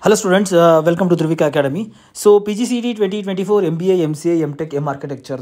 Hello students, welcome to Drivika Academy. So PGCET 2024 MBA, MCA, MTech, M Architecture.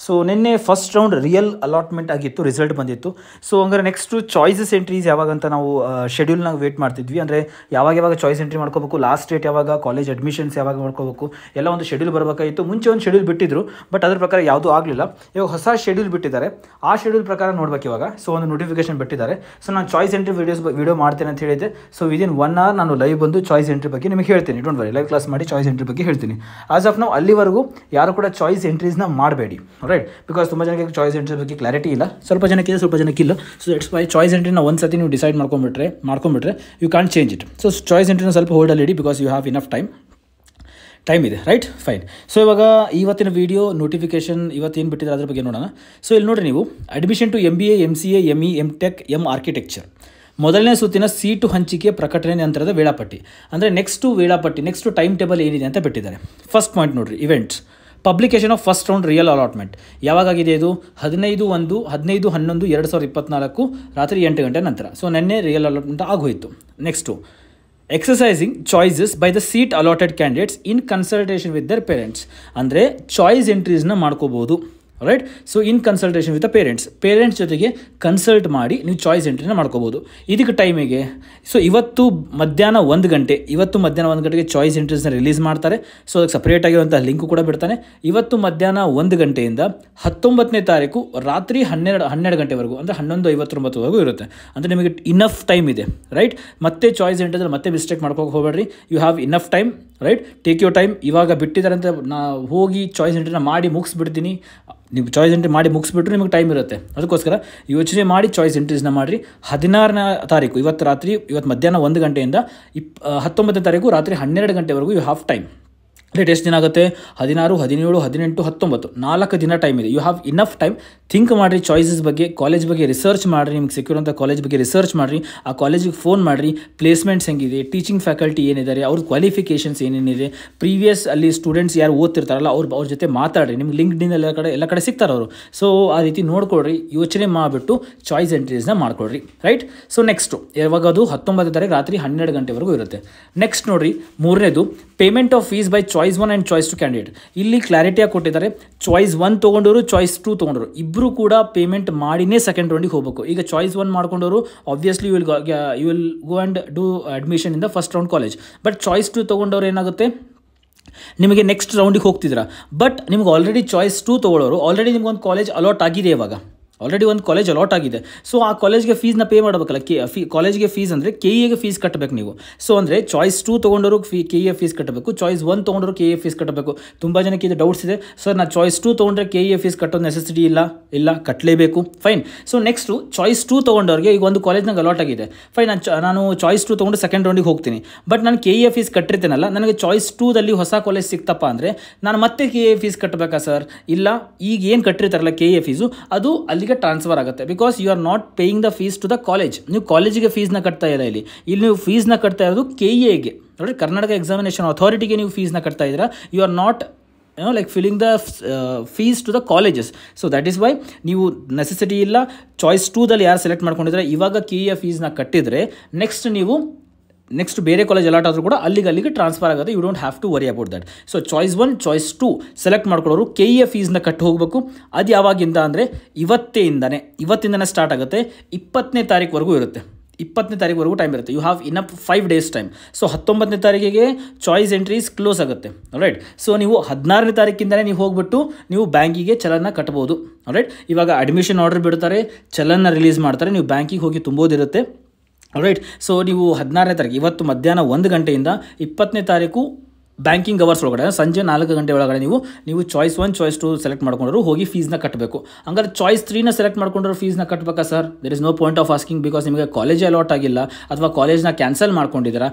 So ನಿನ್ನೆ first round real allotment ಆಗಿತ್ತು, result ಬಂದಿತ್ತು. So ಹಂಗಾರೆ next choices entries ಯಾವಾಗಂತ ನಾವು ಶೆಡ್ಯೂಲ್ನಾಗ wait ಮಾಡ್ತಿದ್ವಿ. ಅಂದರೆ ಯಾವಾಗ ಚಾಯ್ಸ್ ಎಂಟ್ರಿ ಮಾಡ್ಕೋಬೇಕು, ಲಾಸ್ಟ್ ಡೇಟ್ ಯಾವಾಗ, ಕಾಲೇಜ್ ಅಡ್ಮಿಷನ್ಸ್ ಯಾವಾಗ ಮಾಡ್ಕೋಬೇಕು, ಎಲ್ಲ ಒಂದು ಶೆಡ್ಯೂಲ್ ಬರಬೇಕಾಗಿತ್ತು. ಮುಂಚೆ ಒಂದು ಶೆಡ್ಯೂಲ್ ಬಿಟ್ಟಿದ್ರು, ಬಟ್ ಅದ್ರ ಪ್ರಕಾರ ಯಾವುದೂ ಆಗಲಿಲ್ಲ. ಇವಾಗ ಹೊಸ ಶೆಡ್ಯೂಲ್ ಬಿಟ್ಟಿದ್ದಾರೆ, ಆ ಶೆಡ್ಯೂಲ್ ಪ್ರಕಾರ ನೋಡ್ಬೇಕು ಇವಾಗ. ಸೊ ಒಂದು ನೋಟಿಫಿಕೇಶನ್ ಬಿಟ್ಟಿದ್ದಾರೆ. ಸೊ ನಾನು ಚಾಯ್ಸ್ ಎಂಟ್ರಿ ವಿಡಿಯೋ ಮಾಡ್ತೇನೆ ಅಂತ ಹೇಳಿದ್ದೆ. ಸೊ ವಿದಿನ್ 1 hour ನಾನು ಲೈವ್ ಬಂದು ಚಾಯ್ಸ್ ಎಂಟ್ರಿ ಬಗ್ಗೆ ನಿಮಗೆ ಹೇಳ್ತೀನಿ. ಡೋಂಟ್ ವರಿ, ಲೈವ್ ಕ್ಲಾಸ್ ಮಾಡಿ ಚಾಯ್ಸ್ ಎಂಟ್ರಿ ಬಗ್ಗೆ ಹೇಳ್ತೀನಿ. ಆಸ್ ಆಫ್ ನಾವು ಅಲ್ಲಿವರೆಗೂ ಯಾರು ಕೂಡ ಚಾಯ್ಸ್ ಎಂಟ್ರೀಸ್ನ ಮಾಡಬೇಡಿ, ರೈಟ್? ಬಿಕಾಸ್ ತುಂಬ ಜನಕ್ಕೆ ಚಾಯ್ಸ್ ಎಂಟ್ರಿ ಬಗ್ಗೆ ಕ್ಲಾರಿಟಿ ಇಲ್ಲ, ಸ್ವಲ್ಪ ಜನಕ್ಕಿದೆ, ಸ್ವಲ್ಪ ಜನಕ್ಕಿಲ್ಲ. ಸೊ ಇಟ್ಸ್ ವೈ ಚಾಯ್ಸ್ ಎಂಟ್ರಿನ ಒಂದು ಸತಿ ನೀವು ಡಿಸೈಡ್ ಮಾಡ್ಕೊಂಡ್ಬಿಟ್ರೆ you can change it. So choice ಎಂಟ್ರಿನ ಸ್ವಲ್ಪ ಹೋಲ್ಡಲ್ಲಿ ಇಡಿ, because you have enough time ಇದೆ, ರೈಟ್? ಫೈನ್. ಸೊ ಇವಾಗ ಇವತ್ತಿನ ವೀಡಿಯೋ ನೋಟಿಫಿಕೇಶನ್ ಇವತ್ತೇನು ಬಿಟ್ಟಿದ್ದಾರೆ ಅದ್ರ ಬಗ್ಗೆ ನೋಡೋಣ. ಸೊ ಇಲ್ಲಿ ನೋಡಿರಿ, ನೀವು admission to MBA, MCA, ME, MTech, M Architecture ಮೊದಲನೇ ಸುತ್ತಿನ ಸೀಟು ಹಂಚಿಕೆ ಪ್ರಕಟಣೆ ನಂತರದ ವೇಳಾಪಟ್ಟಿ, ಅಂದರೆ ನೆಕ್ಸ್ಟು ವೇಳಾಪಟ್ಟಿ, ನೆಕ್ಸ್ಟು ಟೈಮ್ ಟೇಬಲ್ ಏನಿದೆ ಅಂತ ಬಿಟ್ಟಿದ್ದಾರೆ. ಫಸ್ಟ್ ಪಾಯಿಂಟ್ ನೋಡಿರಿ, events publication of first round real allotment ಯಾವಾಗಿದೆ? ಇದು 15/1/2024 ರಾತ್ರಿ 8 ಗಂಟೆ ನಂತರ. ಸೊ ನೆನ್ನೆ ರಿಯಲ್ ಅಲಾಟ್ಮೆಂಟ್ ಆಗೋಯಿತು. Next exercising choices by the seat allotted candidates in consultation with their parents, ಅಂದರೆ ಚಾಯ್ಸ್ ಎಂಟ್ರೀಸ್ನ ಮಾಡ್ಕೋಬೋದು, right? So in consultation with the parents ಜೊತೆಗೆ ಕನ್ಸಲ್ಟ್ ಮಾಡಿ ನೀವು ಚಾಯ್ಸ್ ಎಂಟ್ರಿನ ಮಾಡ್ಕೋಬೋದು. ಇದಕ್ಕೆ ಟೈಮಿಗೆ ಇವತ್ತು ಮಧ್ಯಾಹ್ನ 1 ಗಂಟೆಗೆ ಚಾಯ್ಸ್ ಎಂಟ್ರೀಸ್ನ ರಿಲೀಸ್ ಮಾಡ್ತಾರೆ. ಸೊ ಅದಕ್ಕೆ ಸಪ್ರೇಟ್ ಆಗಿರುವಂಥ ಲಿಂಕು ಕೂಡ ಬಿಡ್ತಾನೆ. ಇವತ್ತು ಮಧ್ಯಾಹ್ನ 1 ಗಂಟೆಯಿಂದ 19ನೇ ತಾರೀಕು ರಾತ್ರಿ 12 ಗಂಟೆವರೆಗೂ, ಅಂದರೆ 11:59 ಇರುತ್ತೆ. ಅಂದರೆ ನಿಮಗೆ ಇನಫ್ ಟೈಮ್ ಇದೆ, ರೈಟ್? ಮತ್ತೆ ಚಾಯ್ಸ್ ಎಂಟ್ರಿದ್ರೆ ಮತ್ತೆ ಮಿಸ್ಟೇಕ್ ಮಾಡ್ಕೋಕೆ ಹೋಗಬೇಡ್ರಿ. You have enough time, right? Take your time. ಇವಾಗ ಬಿಟ್ಟಿದ್ದಾರೆ ಅಂತ ನಾ ಹೋಗಿ ಚಾಯ್ಸ್ ಎಂಟ್ರಿನ ಮಾಡಿ ಮುಗಿಸ್ಬಿಡ್ತೀನಿ. ನೀವು ಚಾಯ್ಸ್ ಎಂಟ್ರಿ ಮಾಡಿ ಮುಗಿಸ್ಬಿಟ್ರೆ ನಿಮಗೆ ಟೈಮ್ ಇರುತ್ತೆ. ಅದಕ್ಕೋಸ್ಕರ ಯೋಚನೆ ಮಾಡಿ ಚಾಯ್ಸ್ ಎಂಟ್ರೀಸ್ನ ಮಾಡಿರಿ. 16ನೇ ತಾರೀಕು ಇವತ್ತು ಮಧ್ಯಾಹ್ನ 1 ಗಂಟೆಯಿಂದ 19ನೇ ತಾರೀಕು ರಾತ್ರಿ 12 ಗಂಟೆವರೆಗೂ ಯು ಹ್ಯಾವ್ ಟೈಮ್. ರೈಟ್? ಎಷ್ಟು ದಿನ ಆಗುತ್ತೆ? 16, 17, 18, 19 4 ದಿನ ಟೈಮ್ ಇದೆ. You have enough time. Think ಮಾಡಿರಿ ಚಾಯ್ಸಸ್ ಬಗ್ಗೆ, ಕಾಲೇಜ್ ಬಗ್ಗೆ ರಿಸರ್ಚ್ ಮಾಡಿರಿ, ನಿಮ್ಗೆ ಸೆಕ್ಯೂರ್ ಅಂತ ಕಾಲೇಜ್ ಬಗ್ಗೆ ರಿಸರ್ಚ್ ಮಾಡಿರಿ, ಆ ಕಾಲೇಜಿಗೆ ಫೋನ್ ಮಾಡಿರಿ, ಪ್ಲೇಸ್ಮೆಂಟ್ಸ್ ಹೆಂಗಿದೆ, ಟೀಚಿಂಗ್ ಫ್ಯಾಕಲ್ಟಿ ಏನಿದ್ದಾರೆ, ಅವ್ರ ಕ್ವಾಲಿಫಿಕೇಷನ್ಸ್ ಏನೇನಿದೆ, ಪ್ರೀವಿಯಸ್ ಅಲ್ಲಿ ಸ್ಟೂಡೆಂಟ್ಸ್ ಯಾರು ಓದ್ತಿರ್ತಾರಲ್ಲ ಅವ್ರ ಜೊತೆ ಮಾತಾಡಿರಿ. ನಿಮ್ಗೆ ಲಿಂಕ್ಡ್ಇನ್ ಎಲ್ಲ ಕಡೆ ಸಿಗ್ತಾರೆ ಅವರು. ಸೊ ಆ ರೀತಿ ನೋಡ್ಕೊಳ್ರಿ, ಯೋಚನೆ ಮಾಡಿಬಿಟ್ಟು ಚಾಯ್ಸ್ ಎಂಟ್ರೀಸ್ನ ಮಾಡ್ಕೊಳ್ರಿ, ರೈಟ್? ಸೊ ನೆಕ್ಸ್ಟು ಯಾವಾಗ ಅದು 19ನೇ ತಾರೀಕು ರಾತ್ರಿ 12 ಗಂಟೆವರೆಗೂ ಇರುತ್ತೆ. ನೆಕ್ಸ್ಟ್ ನೋಡಿರಿ, ಮೂರನೇದು payment of fees by choice 1 and choice 2 candidate. ಇಲ್ಲಿ ಕ್ಲಾರಿಟಿಯಾಗಿ ಕೊಟ್ಟಿದ್ದಾರೆ. ಚಾಯ್ಸ್ 1 ತೊಗೊಂಡವರು, ಚಾಯ್ಸ್ 2 ತೊಗೊಂಡವರು ಇಬ್ಬರು ಕೂಡ ಪೇಮೆಂಟ್ ಮಾಡಿನೇ ಸೆಕೆಂಡ್ ರೌಂಡಿಗೆ ಹೋಗಬೇಕು. ಈಗ ಚಾಯ್ಸ್ 1 ಮಾಡ್ಕೊಂಡವರು obviously you will go and do admission in the first round college. But choice 2 ತೊಗೊಂಡವ್ರು ಏನಾಗುತ್ತೆ, ನಿಮಗೆ ನೆಕ್ಸ್ಟ್ ರೌಂಡಿಗೆ ಹೋಗ್ತಿದ್ದೀರಾ, ಬಟ್ ನಿಮ್ಗೆ ಆಲ್ರೆಡಿ ಚಾಯ್ಸ್ 2 ತೊಗೊಳ್ಳೋರು ಆಲ್ರೆಡಿ ನಿಮ್ಗೊಂದು ಕಾಲೇಜ್ ಅಲಾಟ್ ಆಗಿದೆ. ಇವಾಗ ಆಲ್ರೆಡಿ ಒಂದು ಕಾಲೇಜ್ ಅಲಾಟ್ ಆಗಿದೆ. ಸೊ ಆ ಕಾಲೇಜ್ಗೆ ಫೀಸ್ನ ಪೇ ಮಾಡಬೇಕಲ್ಲ. ಕಾಲೇಜ್ಗೆ ಫೀಸ್ ಅಂದರೆ KEಗೆ ಫೀಸ್ ಕಟ್ಟಬೇಕು ನೀವು. ಸೊ ಅಂದರೆ ಚಾಯ್ಸ್ 2 ತೊಗೊಂಡವರು KE ಫೀಸ್ ಕಟ್ಟಬೇಕು, ಚಾಯ್ಸ್ 1 ತೊಗೊಂಡವರು KE ಫೀಸ್ ಕಟ್ಟಬೇಕು. ತುಂಬ ಜನಕ್ಕೆ ಇದು ಡೌಟ್ಸ್ ಇದೆ. ಸರ್ ನಾನು ಚಾಯ್ಸ್ 2 ತೊಗೊಂಡ್ರೆ KE ಫೀಸ್ ಕಟ್ಟೋದು ನೆಸೆಸಿಟಿ ಇಲ್ಲ, ಕಟ್ಟಲೇಬೇಕು. ಫೈನ್. ಸೊ ನೆಕ್ಸ್ಟು ಚಾಯ್ಸ್ 2 ತೊಗೊಂಡವ್ರಿಗೆ ಈಗ ಒಂದು ಕಾಲೇಜ್ನಾಗ ಅಲಾಟ್ ಆಗಿದೆ. ಫೈನ್, ನಾನು ಚಾಯ್ಸ್ 2 ತೊಗೊಂಡು ಸೆಕೆಂಡ್ ರೌಂಡಿಗೆ ಹೋಗ್ತೀನಿ, ಬಟ್ ನಾನು KE ಫೀಸ್ ಕಟ್ಟಿರ್ತೇನಲ್ಲ, ನನಗೆ ಚಾಯ್ಸ್ 2ದಲ್ಲಿ ಹೊಸ ಕಾಲೇಜ್ ಸಿಕ್ತಪ್ಪ ಅಂದರೆ ನಾನು ಮತ್ತೆ KE ಫೀಸ್ ಕಟ್ಟಬೇಕಾ ಸರ್? ಇಲ್ಲ, ಈಗ ಏನು ಕಟ್ಟಿರ್ತಾರಲ್ಲ KE ಫೀಸು ಅದು ಅಲ್ಲಿಗೆ ಟ್ರಾನ್ಸ್ಫರ್ ಆಗುತ್ತೆ. Because you are not paying the fees to the college. ನೀವು ಕಾಲೇಜಿಗೆ ಫೀಸ್ನ ಕಟ್ತಾ ಇಲ್ಲ, ಇಲ್ಲಿ ನೀವು ಫೀಸ್ನ ಕಟ್ತಾ ಇರೋದು KEಗೆ, ನೋಡಿ, ಕರ್ನಾಟಕ ಎಕ್ಸಾಮಿನೇಷನ್ ಅಥಾರಿಟಿಗೆ ನೀವು ಫೀಸ್ನ ಕಟ್ತಾ ಇದ್ದೀರಾ. You are not filling the fees to the colleges. So that is why ನೀವು ನೆಸೆಸಿಟಿ ಇಲ್ಲ. ಚಾಯ್ಸ್ 2ದಲ್ಲಿ ಯಾರು ಸೆಲೆಕ್ಟ್ ಮಾಡ್ಕೊಂಡಿದ್ರೆ ಇವಾಗ KE ಫೀಸ್ನ ಕಟ್ಟಿದರೆ ನೆಕ್ಸ್ಟ್ ಬೇರೆ ಕಾಲೇಜ್ ಅಲಾಟ್ ಆದರೂ ಕೂಡ ಅಲ್ಲಿಗೆ ಟ್ರಾನ್ಸ್ಫರ್ ಆಗುತ್ತೆ. You don't have to worry about that. So choice 1, choice 2 select ಮಾಡ್ಕೊಳ್ಳೋರು KE ಫೀಸ್ನ ಕಟ್ಟಿ ಹೋಗಬೇಕು. ಅದು ಯಾವಾಗಿಂದ ಅಂದರೆ ಇವತ್ತಿಂದನೇ ಸ್ಟಾರ್ಟ್ ಆಗುತ್ತೆ, 20ನೇ ತಾರೀಕುವರೆಗೂ ಇರುತ್ತೆ. 20ನೇ ತಾರೀಕುವರೆಗೂ ಟೈಮ್ ಇರುತ್ತೆ. You have enough 5 days time. So 19ನೇ ತಾರೀಕಿಗೆ ಚಾಯ್ಸ್ ಎಂಟ್ರೀಸ್ ಕ್ಲೋಸ್ ಆಗುತ್ತೆ, ರೈಟ್? ಸೊ ನೀವು 16ನೇ ತಾರೀಕಿಂದಲೇ ನೀವು ಹೋಗ್ಬಿಟ್ಟು ನೀವು ಬ್ಯಾಂಕಿಗೆ ಚಲನ್ನ ಕಟ್ಬೋದು, ರೈಟ್? ಇವಾಗ ಅಡ್ಮಿಷನ್ ಆರ್ಡರ್ ಬಿಡ್ತಾರೆ, ಚಲನ್ನ ರಿಲೀಸ್ ಮಾಡ್ತಾರೆ, ನೀವು ಬ್ಯಾಂಕಿಗೆ ಹೋಗಿ ತುಂಬೋದಿರುತ್ತೆ, ರೈಟ್? ಸೊ ನೀವು 16ನೇ ತಾರೀಕು ಇವತ್ತು ಮಧ್ಯಾಹ್ನ 1 ಗಂಟೆಯಿಂದ 20ನೇ ತಾರೀಕು ಬ್ಯಾಂಕಿಂಗ್ ಅವರ್ಸ್ ಒಳಗಡೆ ಸಂಜೆ 4 ಗಂಟೆ ಒಳಗಡೆ ನೀವು ಚಾಯ್ಸ್ 1, ಚಾಯ್ಸ್ 2 ಸೆಲೆಕ್ಟ್ ಮಾಡ್ಕೊಂಡ್ರು ಹೋಗಿ ಫೀಸ್ನ ಕಟ್ಟಬೇಕು. ಹಂಗಾದ್ರೆ ಚಾಯ್ಸ್ 3ನ ಸೆಲೆಕ್ಟ್ ಮಾಡ್ಕೊಂಡ್ರು ಫೀಸ್ನ ಕಟ್ಟಬೇಕಾ ಸರ್? There is no point of asking. Because ನಿಮಗೆ ಕಾಲೇಜ್ ಅಲಾಟ್ ಆಗಿಲ್ಲ ಅಥವಾ ಕಾಲೇಜ್ನ ಕ್ಯಾನ್ಸಲ್ ಮಾಡ್ಕೊಂಡಿದ್ದೀರಾ.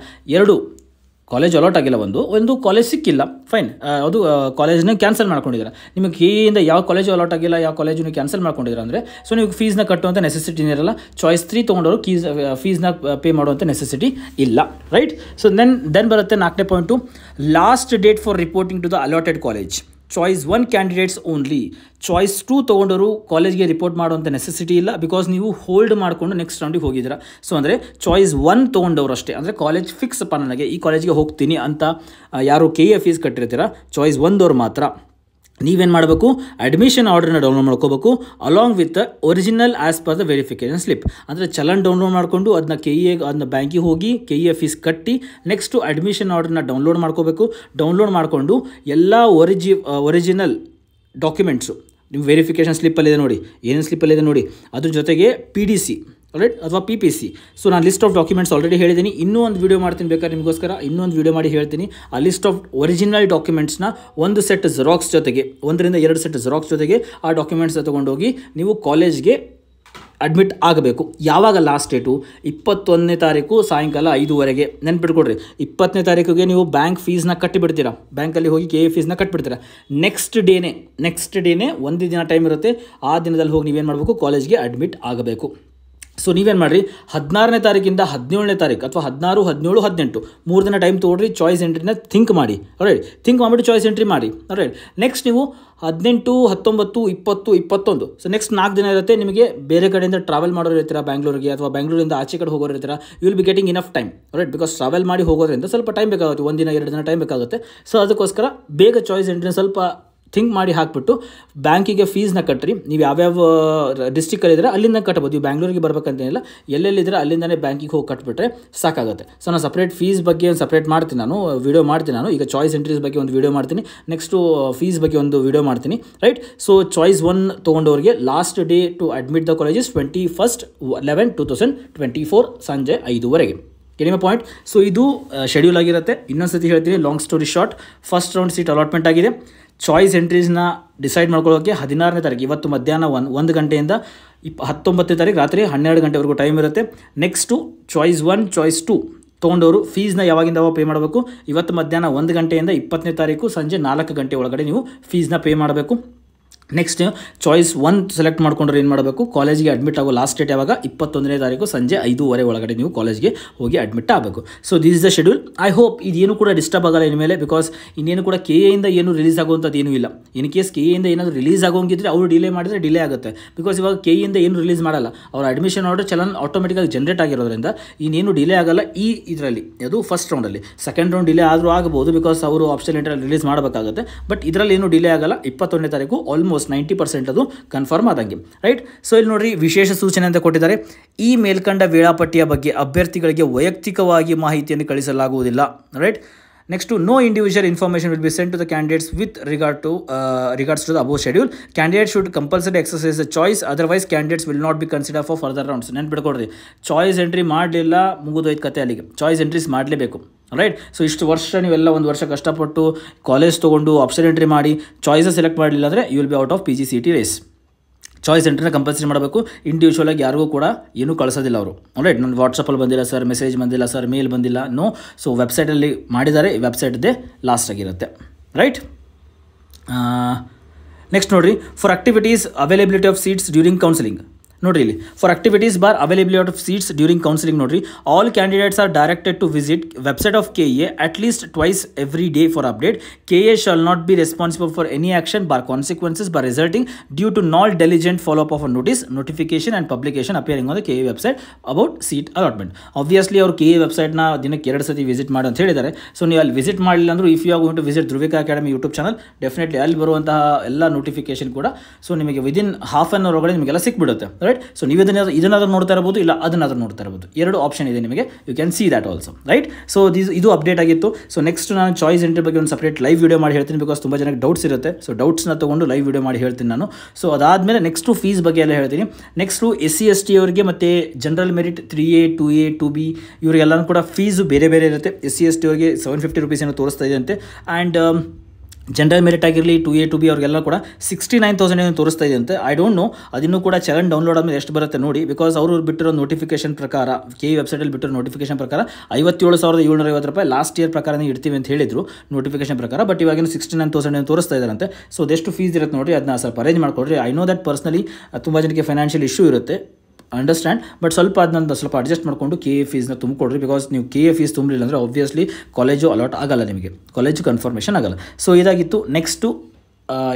ಕಾಲೇಜ್ ಅಲಾಟ್ ಆಗಿಲ್ಲ, ಒಂದು ಕಾಲೇಜ್ ಸಿಕ್ಕಿಲ್ಲ, ಫೈನ್, ಅದು ಕಾಲೇಜ್ನ ಕ್ಯಾನ್ಸಲ್ ಮಾಡ್ಕೊಂಡಿದ್ದೀರಾ. ನಿಮಗೆ KEಯಿಂದ ಯಾವ ಕಾಲೇಜು ಅಲಾಟ್ ಆಗಿಲ್ಲ, ಯಾವ ಕಾಲೇಜು ನೀವು ಕ್ಯಾನ್ಸಲ್ ಮಾಡ್ಕೊಂಡಿದ್ದೀರಾ ಅಂದರೆ ಸೊ ನೀವು ಫೀಸ್ನ ಕಟ್ಟುವಂಥ ನೆಸೆಸಿಟಿ ಇರಲ್ಲ. ಚಾಯ್ಸ್ 3 ತೊಗೊಂಡವರು ಫೀಸ್ನ ಪೇ ಮಾಡುವಂಥ ನೆಸೆಸಿಟಿ ಇಲ್ಲ, ರೈಟ್? ಸೊ ದೆನ್ ಬರುತ್ತೆ 4ನೇ point, last date for reporting to the allotted college. Choice 1 candidates only. Choice 2 ತೊಗೊಂಡವರು ಕಾಲೇಜ್ಗೆ ರಿಪೋರ್ಟ್ ಮಾಡುವಂಥ ನೆಸೆಸಿಟಿ ಇಲ್ಲ, ಬಿಕಾಸ್ ನೀವು ಹೋಲ್ಡ್ ಮಾಡಿಕೊಂಡು ನೆಕ್ಸ್ಟ್ ರೌಂಡಿಗೆ ಹೋಗಿದ್ದೀರಾ. ಸೊ ಅಂದರೆ ಚಾಯ್ಸ್ 1 ತೊಗೊಂಡವರು ಅಷ್ಟೇ, ಅಂದರೆ ಕಾಲೇಜ್ ಫಿಕ್ಸ್ ಅಪ್ಪ ನನಗೆ ಈ ಕಾಲೇಜ್ಗೆ ಹೋಗ್ತೀನಿ ಅಂತ ಯಾರು KA ಫೀಸ್ ಕಟ್ಟಿರ್ತೀರ, ಚಾಯ್ಸ್ 1ದವ್ರು ಮಾತ್ರ ನೀವೇನು ಮಾಡಬೇಕು, ಅಡ್ಮಿಷನ್ ಆರ್ಡರ್ನ ಡೌನ್ಲೋಡ್ ಮಾಡ್ಕೋಬೇಕು along with original as per the verification slip. ಅಂದರೆ ಚಲನ್ ಡೌನ್ಲೋಡ್ ಮಾಡಿಕೊಂಡು ಅದನ್ನ ಅದನ್ನ ಬ್ಯಾಂಕಿಗೆ ಹೋಗಿ KA ಫೀಸ್ ಕಟ್ಟಿ ನೆಕ್ಸ್ಟು ಅಡ್ಮಿಷನ್ ಆರ್ಡರ್ನ ಡೌನ್ಲೋಡ್ ಮಾಡ್ಕೋಬೇಕು. ಡೌನ್ಲೋಡ್ ಮಾಡಿಕೊಂಡು ಎಲ್ಲ ಒರಿಜಿನಲ್ ಡಾಕ್ಯುಮೆಂಟ್ಸು ನಿಮ್ಮ ವೆರಿಫಿಕೇಷನ್ ಸ್ಲಿಪ್ಪಲ್ಲಿದೆ ನೋಡಿ, ಏನೇನು ಸ್ಲಿಪ್ಪಲ್ಲಿದೆ ನೋಡಿ, ಅದ್ರ ಜೊತೆಗೆ PDC ರೈಟ್ ಅಥವಾ PPC. ಸೊ ನಾನು ಲಿಸ್ಟ್ ಆಫ್ ಡಾಕ್ಯುಮೆಂಟ್ಸ್ ಆಲ್ರೆಡಿ ಹೇಳಿದ್ದೀನಿ, ಇನ್ನೂ ಒಂದು ವೀಡಿಯೋ ಮಾಡ್ತೀನಿ ಬೇಕಾದ್ರೆ ನಿಮಗೋಸ್ಕರ, ಇನ್ನೊಂದು ವೀಡಿಯೋ ಮಾಡಿ ಹೇಳ್ತೀನಿ. ಆ ಲಿಸ್ಟ್ ಆಫ್ ಒರಿಜಿನಲ್ ಡಾಕ್ಯುಮೆಂಟ್ಸ್ನ ಒಂದು ಸೆಟ್ ಜೆರಾಕ್ಸ್ ಜೊತೆಗೆ, 1ರಿಂದ 2 ಸೆಟ್ ಜೆರಾಕ್ಸ್ ಜೊತೆಗೆ ಆ ಡಾಕ್ಯುಮೆಂಟ್ಸ್ನ ತೊಗೊಂಡೋಗಿ ನೀವು ಕಾಲೇಜ್ಗೆ ಅಡ್ಮಿಟ್ ಆಗಬೇಕು. ಯಾವಾಗ ಲಾಸ್ಟ್ ಡೇಟು? 21ನೇ ತಾರೀಕು ಸಾಯಂಕಾಲ 5:15. ನೆನ್ಪಿಟ್ಕೊಡ್ರಿ, 20ನೇ ತಾರೀಕಿಗೆ ನೀವು ಬ್ಯಾಂಕ್ ಫೀಸ್ನ ಕಟ್ಟಿಬಿಡ್ತೀರಾ, ಬ್ಯಾಂಕಲ್ಲಿ ಹೋಗಿ KA ಫೀಸ್ನ ಕಟ್ಟಿಬಿಡ್ತೀರಾ. ನೆಕ್ಸ್ಟ್ ಡೇನೇ ಒಂದು ದಿನ ಟೈಮ್ ಇರುತ್ತೆ, ಆ ದಿನದಲ್ಲಿ ಹೋಗಿ ನೀವೇನು ಮಾಡಬೇಕು, ಕಾಲೇಜ್ಗೆ ಅಡ್ಮಿಟ್ ಆಗಬೇಕು. ಸೊ ನೀವೇನು ಮಾಡಿರಿ, 16ನೇ ತಾರೀಕಿಂದ 17ನೇ ತಾರೀಕು ಅಥವಾ 16, 17, 18 3 ದಿನ ಟೈಮ್ ತೊಗೊಳ್ರಿ. ಚಾಯ್ಸ್ ಎಂಟ್ರಿನ ಥಿಂಕ್ ಮಾಡಿ, ರೈಟ್, ಥಿಂಕ್ ಮಾಡಿಬಿಟ್ಟು ಚಾಯ್ಸ್ ಎಂಟ್ರಿ ಮಾಡಿ, ರೈಟ್. ನೆಕ್ಸ್ಟ್ ನೀವು 18, 19, 20, 21, ಸೊ ನೆಕ್ಸ್ಟ್ 4 ದಿನ ಇರುತ್ತೆ. ನಿಮಗೆ ಬೇರೆ ಕಡೆಯಿಂದ ಟ್ರಾವೆಲ್ ಮಾಡೋರು ಇರ್ತೀರಾ ಬ್ಯಾಂಗ್ಳೂರಿಗೆ, ಅಥವಾ ಬ್ಯಾಂಗ್ಳೂರಿಂದ ಆಚೆ ಕಡೆ ಹೋಗೋರು ಇರ್ತೀರಾ, you will be getting enough time, right, because travel ಮಾಡಿ ಹೋಗೋದ್ರಿಂದ ಸ್ವಲ್ಪ ಟೈಮ್ ಬೇಕಾಗುತ್ತೆ, 1 ದಿನ 2 ದಿನ ಟೈಮ್ ಬೇಕಾಗುತ್ತೆ. ಸೊ ಅದಕ್ಕೋಸ್ಕರ ಬೇಗ ಚಾಯ್ಸ್ ಎಂಟ್ರಿನ ಸ್ವಲ್ಪ ಥಿಂಕ್ ಮಾಡಿ ಹಾಕಿಬಿಟ್ಟು ಬ್ಯಾಂಕಿಗೆ ಫೀಸ್ನ ಕಟ್ಟಿರಿ. ನೀವು ಯಾವ್ಯಾವ ಡಿಸ್ಟ್ರಿಕ್ಟಲ್ಲಿದ್ದರೆ ಅಲ್ಲಿಂದ ಕಟ್ಬೋದು, ನೀವು ಬ್ಯಾಂಗ್ಳೂರಿಗೆ ಬರಬೇಕಂತೇನಿಲ್ಲ, ಎಲ್ಲೆಲ್ಲಿದ್ದರೆ ಅಲ್ಲಿಂದನೇ ಬ್ಯಾಂಕಿಗೆ ಹೋಗಿ ಕಟ್ಬಿಟ್ರೆ ಸಾಕಾಗುತ್ತೆ. ಸೊ ನಾನು ಸಪ್ರೇಟ್ ಫೀಸ್ ಬಗ್ಗೆ ಒಂದು ಸಪ್ರೇಟ್ ಮಾಡ್ತೀನಿ, ನಾನು ವೀಡಿಯೋ ಮಾಡ್ತೀನಿ. ನಾನು ಈಗ ಚಾಯ್ಸ್ ಎಂಟ್ರೀಸ್ ಬಗ್ಗೆ ಒಂದು ವೀಡಿಯೋ ಮಾಡ್ತೀನಿ, ನೆಕ್ಸ್ಟು ಫೀಸ್ ಬಗ್ಗೆ ಒಂದು ವೀಡಿಯೋ ಮಾಡ್ತೀನಿ, ರೈಟ್. ಸೊ ಚಾಯ್ಸ್ 1 ತೊಗೊಂಡವ್ರಿಗೆ last day to admit the colleges 21/11/2024 ಸಂಜೆ 5:00 ಕಡಿಮೆ ಪಾಯಿಂಟ್. ಸೊ ಇದು ಶೆಡ್ಯೂಲ್ ಆಗಿರುತ್ತೆ. ಇನ್ನೊಂದು ಸತಿ ಹೇಳ್ತೀನಿ, long story short, first round seat allotment ಆಗಿದೆ. ಚಾಯ್ಸ್ ಎಂಟ್ರೀಸ್ನ ಡಿಸೈಡ್ ಮಾಡ್ಕೊಳ್ಳೋಕ್ಕೆ 16ನೇ ತಾರೀಕು ಇವತ್ತು ಮಧ್ಯಾಹ್ನ 1 ಗಂಟೆಯಿಂದ 19ನೇ ತಾರೀಕು ರಾತ್ರಿ 12 ಗಂಟೆವರೆಗೂ ಟೈಮ್ ಇರುತ್ತೆ. ನೆಕ್ಸ್ಟು ಚಾಯ್ಸ್ 1, ಚಾಯ್ಸ್ 2 ತೊಗೊಂಡವರು ಫೀಸ್ನ ಯಾವಾಗಿಂದ ಪೇ ಮಾಡಬೇಕು, ಇವತ್ತು ಮಧ್ಯಾಹ್ನ 1 ಗಂಟೆಯಿಂದ 20ನೇ ತಾರೀಕು ಸಂಜೆ 4 ಗಂಟೆ ಒಳಗಡೆ ನೀವು ಫೀಸ್ನ ಪೇ ಮಾಡಬೇಕು. ನೆಕ್ಸ್ಟ್ ಚಾಯ್ಸ್ 1 ಸೆಲೆಕ್ಟ್ ಮಾಡ್ಕೊಂಡ್ರೆ ಏನು ಮಾಡಬೇಕು, ಕಾಲೇಜಿಗೆ ಅಡ್ಮಿಟ್ ಆಗೋ ಲಾಸ್ಟ್ ಡೇಟ್ ಯಾವಾಗ, 21ನೇ ತಾರೀಕು ಸಂಜೆ 5:30 ಒಳಗಡೆ ನೀವು ಕಾಲೇಜ್ಗೆ ಹೋಗಿ ಅಡ್ಮಿಟ್ ಆಗಬೇಕು. So this is the schedule. I hope ಇದೇನು ಕೂಡ ಡಿಸ್ಟರ್ಬ್ ಆಗಲ್ಲ ಇನ್ಮೇಲೆ, ಬಿಕಾಸ್ ಇನ್ನೇನು ಕೂಡ KAಯಿಂದ ಏನು ರಿಲೀಸ್ ಆಗುವಂಥದ್ದು ಏನೂ ಇಲ್ಲ. ಇನ್ ಕೇಸ್ KAಯಿಂದ ಏನಾದರೂ ರಿಲೀಸ್ ಆಗೋಂಗಿದ್ರೆ ಅವರು ಡಿಲೇ ಮಾಡಿದರೆ ಡಿಲೇ ಆಗುತ್ತೆ, ಬಿಕಾಸ್ ಇವಾಗ KAಯಿಂದ ಏನು ರಿಲೀಸ್ ಮಾಡಲ್ಲ, ಅವ್ರ ಅಡ್ಮಿಷನ್ ಆರ್ಡರ್ ಚಲನ್ ಆಟೋಮೆಟಿಕಾಗಿ ಜನರೇಟ್ ಆಗಿರೋದ್ರಿಂದ ಇನ್ನೇನು ಡಿಲೇ ಆಗಲ್ಲ ಈ ಇದರಲ್ಲಿ, ಅದು ಫಸ್ಟ್ ರೌಂಡಲ್ಲಿ. ಸೆಕೆಂಡ್ ರೌಂಡ್ ಡಿಲೇ ಆದರೂ ಆಗಬಹುದು, ಬಿಕಾಸ್ ಅವರು ಆಪ್ಷನ್ ಲೆಟರಲ್ಲಿ ರಿಲೀಸ್ ಮಾಡಬೇಕಾಗುತ್ತೆ. ಬಟ್ ಇದರಲ್ಲಿ ಏನು ಡಿಲೇ ಆಗಲ್ಲ, 21ನೇ ತಾರೀಕು ಆಲ್ಮೋಸ್ಟ್ 90% ಅದು ಕನ್ಫರ್ಮ್ ಆದಂಗೆ, ರೈಟ್. ಸೊ ಇಲ್ಲಿ ನೋಡ್ರಿ, ವಿಶೇಷ ಸೂಚನೆ ಅಂತ ಕೊಟ್ಟಿದ್ದಾರೆ. ಈ ಮೇಲ್ಕಂಡ ವೇಳಾಪಟ್ಟಿಯ ಬಗ್ಗೆ ಅಭ್ಯರ್ಥಿಗಳಿಗೆ ವೈಯಕ್ತಿಕವಾಗಿ ಮಾಹಿತಿಯನ್ನು ಕಳಿಸಲಾಗುವುದಿಲ್ಲ, right. Next, no individual information will be sent to the candidates with regards to the above schedule. Candidate should compulsory exercise the choice, otherwise candidates will not be consider for further rounds. ನೆನ್ಪಿಡ್ಕೊಡ್ರಿ, choice entry ಮಾಡಲಿಲ್ಲ, ಮುಗಿದೋಯ್ತು ಕತೆ ಅಲ್ಲಿಗೆ. Choice entries ಮಾಡಲೇಬೇಕು, right. So ಇಷ್ಟು ವರ್ಷ ನೀವೆಲ್ಲ 1 ವರ್ಷ ಕಷ್ಟಪಟ್ಟು ಕಾಲೇಜ್ ತೊಗೊಂಡು ಆಪ್ಷನ್ ಎಂಟ್ರಿ ಮಾಡಿ ಚಾಯ್ಸಸ್ ಸೆಲೆಕ್ಟ್ ಮಾಡಲಿಲ್ಲ ಅಂದರೆ you will be out of PGCET race. Choice ಎಂಟ್ರಿನ compulsory ಮಾಡಬೇಕು. ಇಂಡಿವಿಜುವಲಾಗಿ ಯಾರಿಗೂ ಕೂಡ ಏನೂ ಕಳಿಸೋದಿಲ್ಲ ಅವರು, ರೈಟ್. ನನ್ನ ವಾಟ್ಸಪ್ಪಲ್ಲಿ ಬಂದಿಲ್ಲ ಸರ್, ಮೆಸೇಜ್ ಬಂದಿಲ್ಲ ಸರ್, ಮೇಲ್ ಬಂದಿಲ್ಲ, ನೋ. ಸೊ ವೆಬ್ಸೈಟಲ್ಲಿ ಮಾಡಿದ್ದಾರೆ, ವೆಬ್ಸೈಟ್ದೇ ಲಾಸ್ಟ್ ಆಗಿರುತ್ತೆ, ರೈಟ್. ನೆಕ್ಸ್ಟ್ ನೋಡಿರಿ, for activities availability of seats during counselling. ನೋಡ್ರಿ ಇಲ್ಲಿ, for activities bar availability of seats during counselling. ನೋಡ್ರಿ, all candidates are directed to visit website of KA at least twice every day for update. KA shall not be responsible for any action bar consequences by resulting due to non diligent follow up of a notice, notification and publication appearing on the KA website about seat allotment. Obviously ಅವರು KA ವೆಬ್ಸೈಟ್ನ ದಿನಕ್ಕೆ 2 ಸತಿ visit ಮಾಡಿ ಅಂತ ಹೇಳಿದ್ದಾರೆ. So ನೀವು ಅಲ್ಲಿ visit ಮಾಡಲಿಲ್ಲ ಅಂದರೂ, if you are going to visit Dhruvika academy YouTube channel, definitely ಅಲ್ಲಿ ಬರುವಂತಹ ಎಲ್ಲ ನೋಟಿಫಿಕೇಶನ್ ಕೂಡ ಸೊ ನಿಮಗೆ ವಿದಿನ್ ಹಾಫ್ ಆನ್ ಅವರ್ ಒಳಗಡೆ ನಿಮಗೆಲ್ಲ ಸಿಕ್ಬಿಡುತ್ತೆ, ರೈಟ್. ಸೊ ನೀವು ಇದನ್ನಾದ್ರೂ ನೋಡ್ತಾ ಇರಬಹುದು, ಇಲ್ಲ ಅದನ್ನಾದ್ರೂ ನೋಡ್ತಾ ಇರಬಹುದು, 2 ಆಪ್ಷನ್ ಇದೆ ನಿಮಗೆ, you can see that also, right. So ಇದು ಅಪ್ಡೇಟ್ ಆಗಿತ್ತು. ಸೊ ನೆಕ್ಸ್ಟ್ ನಾನು ಚಾಯ್ಸ್ ಎಂಟ್ರಿ ಬಗ್ಗೆ ಒಂದು ಸಪ್ರೇಟ್ ಲೈವ್ ವಿಡಿಯೋ ಮಾಡಿ ಹೇಳ್ತೀನಿ, ಬಿಕಾಸ್ ತುಂಬ ಜನಕ್ಕೆ ಡೌಟ್ಸ್ ಇರುತ್ತೆ. ಸೊ ಡೌಟ್ಸ್ನ ತೊಗೊಂಡು ಲೈವ್ ವಿಡಿಯೋ ಮಾಡಿ ಹೇಳ್ತೀನಿ ನಾನು. ಸೊ ಅದಾದಮೇಲೆ ನೆಕ್ಸ್ಟು ಫೀಸ್ ಬಗ್ಗೆ ಎಲ್ಲ ಹೇಳ್ತೀನಿ. ನೆಕ್ಸ್ಟು SC ST ಅವರಿಗೆ ಮತ್ತು general merit 3A 2A 2B ಇವರಿಗೆಲ್ಲನೂ ಕೂಡ ಫೀಸು ಬೇರೆ ಬೇರೆ ಇರುತ್ತೆ. SC ST ಅವರಿಗೆ 750 rupees ಏನೋ ತೋರಿಸ್ತಾ ಇದೆ ಅಂತೆ, ಆ್ಯಂಡ್ ಜನರಲ್ ಮೆರಿಟ್ ಆಗಿರಲಿ 2A 2B ಅವ್ರಿಗೆಲ್ಲ ಕೂಡ 69,000 ಏನು ತೋರಿಸ್ತಾ ಇದೆ ಅಂತೆ. ಐ ಡೋಂಟ್ ನೋ, ಅದನ್ನು ಕೂಡ ಚಲನ್ ಡೌನ್ಲೋಡ್ ಆದಮೇಲೆ ಎಷ್ಟು ಬರುತ್ತೆ ನೋಡಿ, ಬಿಕಾಸ್ ಅವರು ಬಿಟ್ಟಿರೋ ನೋಟಿಫಿಕೇಶನ್ ಪ್ರಕಾರ, KA ವೆಬ್ಸೈಟಲ್ಲಿ ಬಿಟ್ಟಿರೋ ನೋಟಿಫಿಕೇಶನ್ ಪ್ರಕಾರ 57,750 ರೂಪಾಯಿ ಲಾಸ್ಟ್ ಇಯರ್ ಪ್ರಕಾರನೇ ಇಡ್ತೀವಿ ಅಂತ ಹೇಳಿದ್ರು ನೋಟಿಫಿಕೇಶನ್ ಪ್ರಕಾರ. ಬಟ್ ಇವಾಗ 69,000 ಏನು ತೋರಿಸ್ತಾ ಇದ್ದಾರಂತೆ. ಸೊ ಅದೆಷ್ಟು ಫೀಸ್ ಇರುತ್ತೆ ನೋಡಿ, ಅದನ್ನ ಸ್ವಲ್ಪ ಅರೇಂಜ್ ಮಾಡ್ಕೊಡ್ರಿ. ಐ ನೋ ದಟ್ ಪರ್ಸ್ನಲಿ ತುಂಬ ಜನಕ್ಕೆ ಫೈನಾನ್ಷಿಯಲ್ ಇಶ್ಯೂ ಇರುತ್ತೆ, ಅಂಡರ್ಸ್ಟ್ಯಾಂಡ್. ಬಟ್ ಸ್ವಲ್ಪ ಅದನ್ನ ಸ್ವಲ್ಪ ಅಡ್ಜಸ್ಟ್ ಮಾಡಿಕೊಂಡು KA ಫೀಸ್ನ ತುಂಬಿಕೊಡ್ರಿ, ಬಿಕಾಸ್ ನೀವು KA ಫೀಸ್ ತುಂಬಲಿಲ್ಲ ಅಂದರೆ ಆಬ್ವಿಯಸ್ಲಿ ಕಾಲೇಜು ಅಲಾಟ್ ಆಗಲ್ಲ, ನಿಮಗೆ ಕಾಲೇಜು ಕನ್ಫರ್ಮೇಷನ್ ಆಗಲ್ಲ. ಸೊ ಇದಾಗಿತ್ತು. ನೆಕ್ಸ್ಟು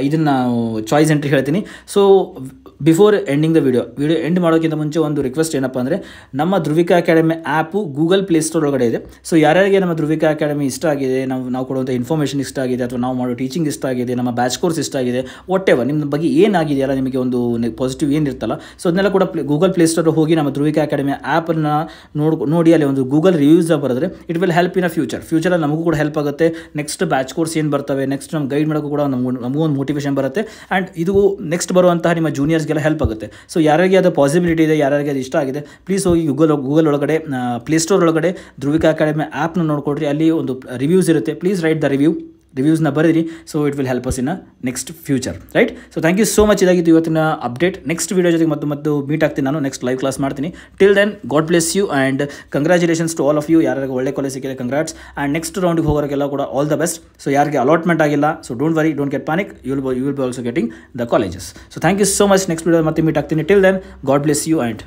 ಇದನ್ನು ಚಾಯ್ಸ್ ಎಂಟ್ರಿ ಹೇಳ್ತೀನಿ. So before ending the video end ಮಾಡೋಕ್ಕಿಂತ ಮುಂಚೆ ಒಂದು ರಿಕ್ವೆಸ್ಟ್ ಏನಪ್ಪ ಅಂದರೆ, ನಮ್ಮ Dhruvika academy app Google play store ಒಳಗಡೆ ಇದೆ. ಸೊ ಯಾರ್ಯಾರಿಗೆ ನಮ್ಮ ಧ್ರುವಿಕಾ ಅಕಾಡೆಮಿ ಇಷ್ಟ ಆಗಿದೆ, ನಾವು ಕೊಡುವಂಥ ಇನ್ಫಾರ್ಮೇಷನ್ ಇಷ್ಟ ಆಗಿದೆ, ಅಥವಾ ನಾವು ಮಾಡೋ ಟೀಚಿಂಗ್ ಇಷ್ಟ ಆಗಿದೆ, ನಮ್ಮ ಬ್ಯಾಚ್ ಕೋರ್ಸ್ ಇಷ್ಟ ಆಗಿದೆ, ವಾಟ್ ಎವರ್ ನಿಮ್ಮ ಬಗ್ಗೆ ಏನಾಗಿದೆಯಲ್ಲ, ನಿಮಗೆ ಒಂದು ಪಾಸಿಟಿವ್ ಏನಿರ್ತಲ್ಲ, ಸೊ ಅದನ್ನೆಲ್ಲ ಕೂಡ ಗೂಗಲ್ ಪ್ಲೇಸ್ಟೋರ್ ಹೋಗಿ ನಮ್ಮ ಧ್ರುವಿಕಾ ಅಕಾಡೆಮಿ ಆ್ಯಪನ್ನು ನೋಡಿ ಅಲ್ಲಿ ಒಂದು ಗೂಗಲ್ ರಿವ್ಯೂಸ್ ಬರೆದ್ರೆ ಇಟ್ ವಿಲ್ ಹೆಲ್ಪ್ ಇನ್ ಫ್ಯೂಚರಲ್ಲಿ ನಮಗೂ ಕೂಡ ಹೆಲ್ಪ್ ಆಗುತ್ತೆ. ನೆಕ್ಸ್ಟ್ ಬ್ಯಾಚ್ ಕೋರ್ಸ್ ಏನು ಬರ್ತವೆ, ನೆಕ್ಸ್ಟ್ ನಮ್ಮ ಗೈಡ್ ಮಾಡೋಕ್ಕೂ ಕೂಡ ನಮಗೂ ಒಂದು ಮೋಟಿವೇಶನ್ ಬರುತ್ತೆ. ಆ್ಯಂಡ್ ಇದು ನೆಕ್ಸ್ಟ್ ಬರುವಂತಹ ನಿಮ್ಮ ಜೂನಿಯರ್ಸ್ಗೆಲ್ಲ ಹೆಲ್ಪ್ ಆಗುತ್ತೆ. ಸೊ ಯಾರಿಗೆ ಅದು ಪಾಸಿಬಿಲಿಟಿ ಇದೆ, ಯಾರಿಗೆ ಅದು ಇಷ್ಟ ಆಗಿದೆ, ಪ್ಲೀಸ್ ಹೋಗಿ ಗೂಗಲ್ ಒಳಗಡೆ ಪ್ಲೇಸ್ಟೋರ್ ಒಳಗಡೆ ಧ್ರುವಿಕಾ ಅಕಾಡೆಮಿ ಆ್ಯಪ್ನ ನೋಡ್ಕೊಡ್ರಿ. ಅಲ್ಲಿ ಒಂದು ರಿವ್ಯೂಸ್ ಇರುತ್ತೆ, ಪ್ಲೀಸ್ ರೈಟ್ ದ ರಿವ್ಯೂಸ್ನ ಬರೀರಿ. So it will help us in next future, right? So thank you so much. ಇದಾಗಿತ್ತು ಇವತ್ತಿನ ಅಪ್ಡೇಟ್. ನೆಕ್ಸ್ಟ್ ವೀಡಿಯೋ ಜೊತೆಗೆ ಮತ್ತು ಮೀಟ್ ಆಗ್ತೀನಿ ನಾನು, ನೆಕ್ಸ್ಟ್ ಲೈವ್ ಕ್ಲಾಸ್ ಮಾಡ್ತೀನಿ. Till then God bless you and congratulations to all of you. ಯಾರಿಗೆ ಒಳ್ಳೆ college ಸಿಕ್ಕಿದೆ ಕಂಗ್ರಾಟ್ಸ್, ಆ್ಯಂಡ್ ನೆಕ್ಸ್ಟ್ ರೌಂಡಿಗೆ ಹೋಗೋರಿಗೆಲ್ಲ ಕೂಡ ಆಲ್ ದ ಬೆಸ್ಟ್. ಸೊ ಯಾರಿಗೆ ಅಲಾಟ್ಮೆಂಟ್ ಆಗಿಲ್ಲ, so don't worry, don't get panic, you will be also getting the colleges. So thank you so much. Next video ಮತ್ತೆ meet ಆಗ್ತೀನಿ. Till then God bless you and